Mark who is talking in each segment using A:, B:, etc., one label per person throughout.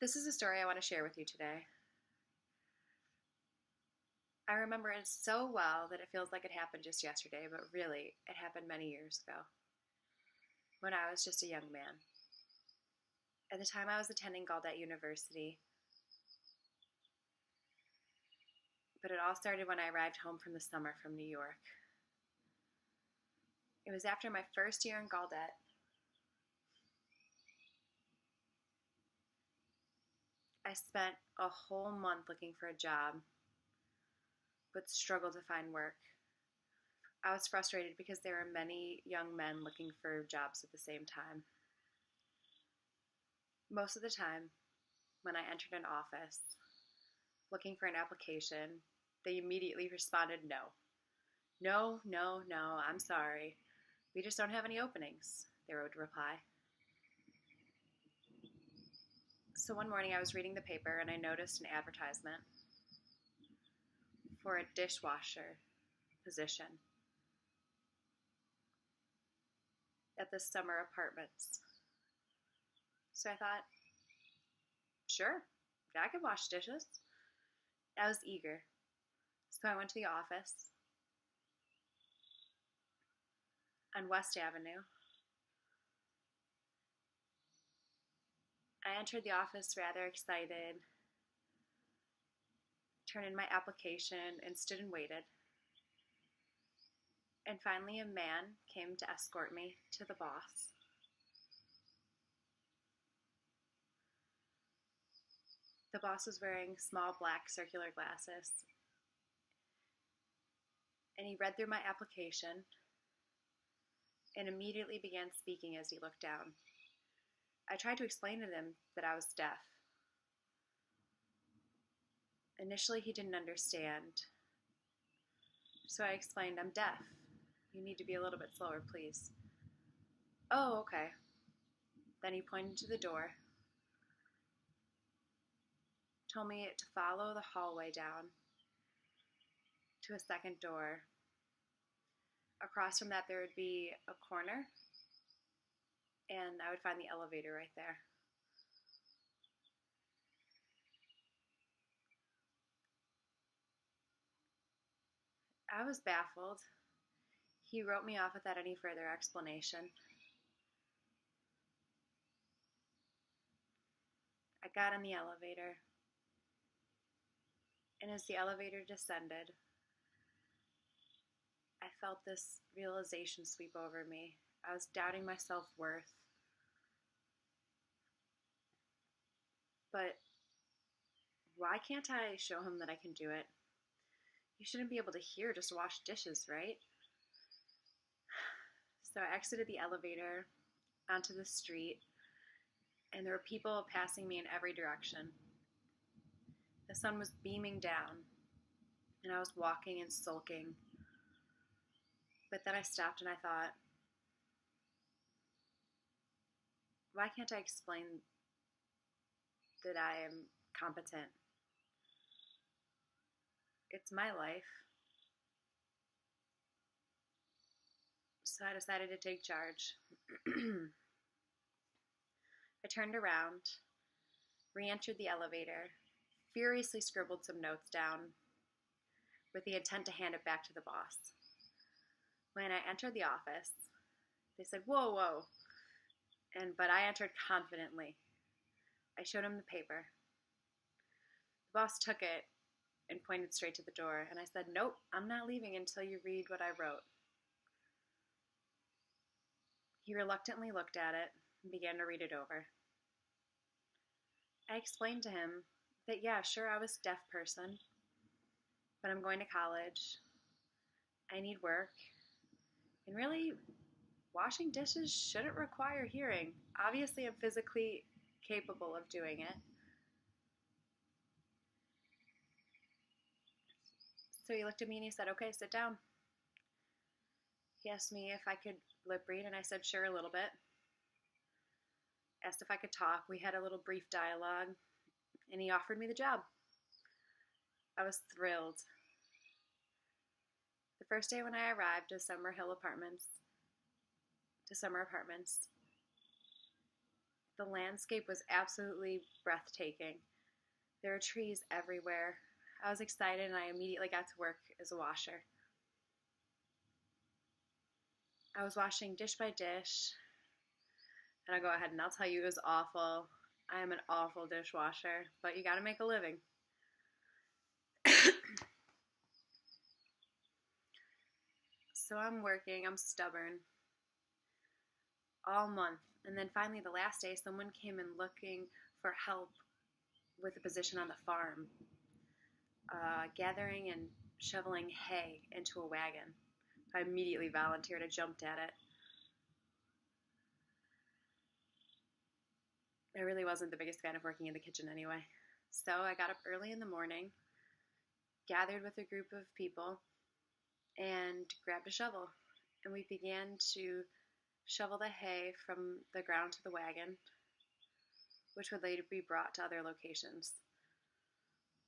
A: This is a story I want to share with you today. I remember it so well that it feels like it happened just yesterday, but really, it happened many years ago when I was just a young man. At the time, I was attending Gallaudet University, but it all started when I arrived home from the summer from New York. It was after my first year in Gallaudet. I spent a whole month looking for a job, but struggled to find work. I was frustrated because there were many young men looking for jobs at the same time. Most of the time, when I entered an office looking for an application, they immediately responded no. No, no, no, I'm sorry. We just don't have any openings, they would reply. So one morning I was reading the paper and I noticed an advertisement for a dishwasher position at the summer apartments. So I thought, sure, I could wash dishes. I was eager. So I went to the office on West Avenue. I entered the office rather excited, turned in my application, and stood and waited. And finally, a man came to escort me to the boss. The boss was wearing small black circular glasses, and he read through my application and immediately began speaking as he looked down. I tried to explain to him that I was deaf. Initially, he didn't understand, so I explained, I'm deaf. You need to be a little bit slower, please. Oh, okay. Then he pointed to the door, told me to follow the hallway down to a second door. Across from that, there would be a corner, and I would find the elevator right there. I was baffled. He wrote me off without any further explanation. I got on the elevator, and as the elevator descended, I felt this realization sweep over me. I was doubting my self-worth. But why can't I show him that I can do it? You shouldn't be able to hear just wash dishes, right? So I exited the elevator onto the street, and there were people passing me in every direction. The sun was beaming down, and I was walking and sulking. But then I stopped and I thought, why can't I explain that I am competent? It's my life. So I decided to take charge. I turned around, re-entered the elevator, furiously scribbled some notes down with the intent to hand it back to the boss. When I entered the office, they said, whoa, whoa. But I entered confidently. I showed him the paper. The boss took it and pointed straight to the door, and I said, nope, I'm not leaving until you read what I wrote. He reluctantly looked at it and began to read it over. I explained to him that, yeah, sure, I was a deaf person, but I'm going to college. I need work. And really, washing dishes shouldn't require hearing. Obviously, I'm physically capable of doing it. So he looked at me and he said, okay, sit down. He asked me if I could lip read, and I said, sure, a little bit. Asked if I could talk. We had a little brief dialogue, and he offered me the job. I was thrilled. The first day when I arrived to Summer Apartments, The landscape was absolutely breathtaking. There were trees everywhere. I was excited and I immediately got to work as a washer. I was washing dish by dish, and I'll go ahead and I'll tell you it was awful. I am an awful dishwasher, but you gotta make a living. So I'm working, I'm stubborn all month. And then finally, the last day, someone came in looking for help with a position on the farm, gathering and shoveling hay into a wagon. I immediately volunteered. I jumped at it. I really wasn't the biggest fan of working in the kitchen anyway. So I got up early in the morning, gathered with a group of people, and grabbed a shovel. And we began to shovel the hay from the ground to the wagon, which would later be brought to other locations.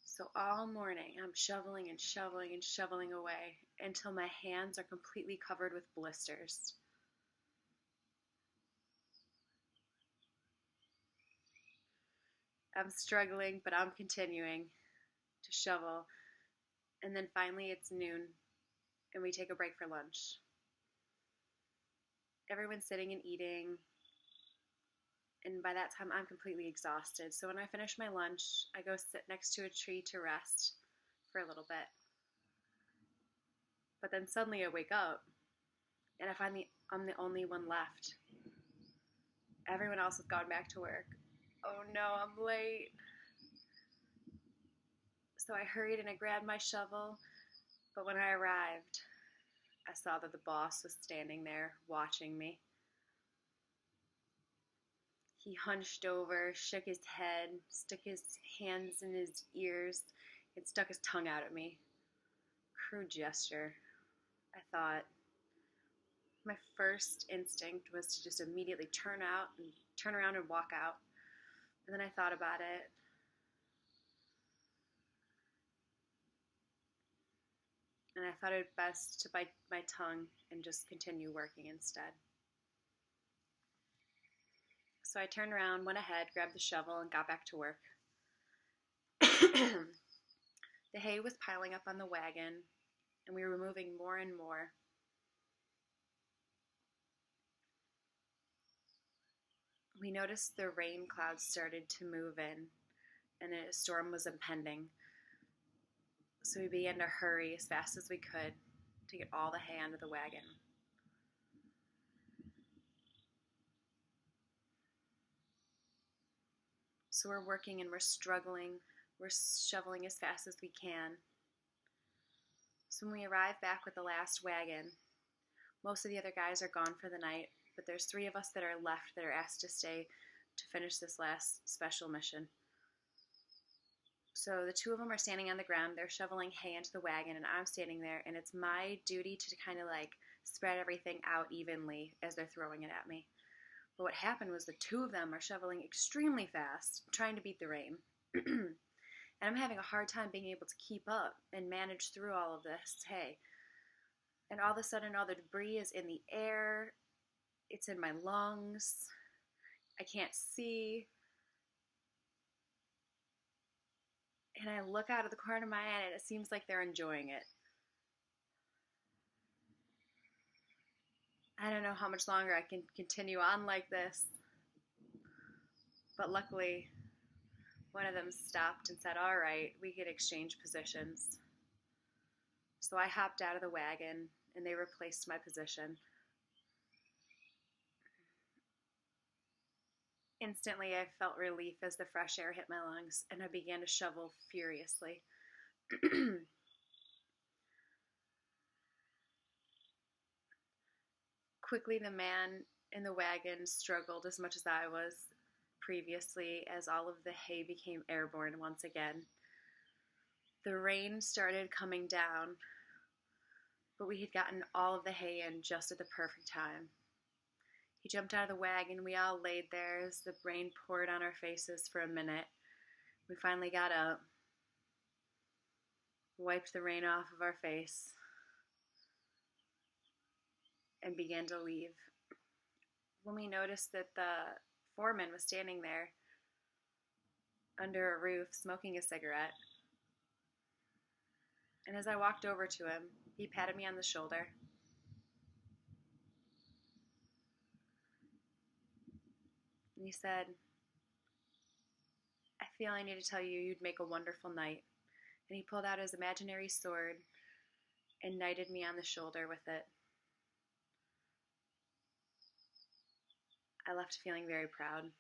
A: So all morning, I'm shoveling and shoveling and shoveling away until my hands are completely covered with blisters. I'm struggling, but I'm continuing to shovel. And then finally it's noon, and we take a break for lunch. Everyone's sitting and eating, and by that time I'm completely exhausted. So when I finish my lunch, I go sit next to a tree to rest for a little bit. But then suddenly I wake up, and I find I'm the only one left. Everyone else has gone back to work. Oh no, I'm late. So I hurried and I grabbed my shovel, but when I arrived, I saw that the boss was standing there watching me. He hunched over, shook his head, stuck his hands in his ears, and stuck his tongue out at me. Crude gesture. I thought. My first instinct was to just immediately turn around and walk out. And then I thought about it. And I thought it best to bite my tongue and just continue working instead. So I turned around, went ahead, grabbed the shovel, and got back to work. The hay was piling up on the wagon, and we were moving more and more. We noticed the rain clouds started to move in, and a storm was impending. So we began to hurry as fast as we could to get all the hay onto the wagon. So we're working and we're struggling. We're shoveling as fast as we can. So when we arrive back with the last wagon, most of the other guys are gone for the night, but there's 3 of us that are left that are asked to stay to finish this last special mission. So the 2 of them are standing on the ground, they're shoveling hay into the wagon, and I'm standing there, and it's my duty to kind of like spread everything out evenly as they're throwing it at me. But what happened was the 2 of them are shoveling extremely fast, trying to beat the rain. And I'm having a hard time being able to keep up and manage through all of this hay. And all of a sudden, all the debris is in the air. It's in my lungs. I can't see. And I look out of the corner of my eye, and it seems like they're enjoying it. I don't know how much longer I can continue on like this. But luckily, one of them stopped and said, all right, we could exchange positions. So I hopped out of the wagon, and they replaced my position. Instantly, I felt relief as the fresh air hit my lungs, and I began to shovel furiously. Quickly, the man in the wagon struggled as much as I was previously, as all of the hay became airborne once again. The rain started coming down, but we had gotten all of the hay in just at the perfect time. He jumped out of the wagon. We all laid there as the rain poured on our faces for a minute. We finally got up, wiped the rain off of our face, and began to leave. When we noticed that the foreman was standing there under a roof smoking a cigarette. And as I walked over to him, he patted me on the shoulder. And he said, "I feel I need to tell you you'd make a wonderful knight." And he pulled out his imaginary sword and knighted me on the shoulder with it. I left feeling very proud.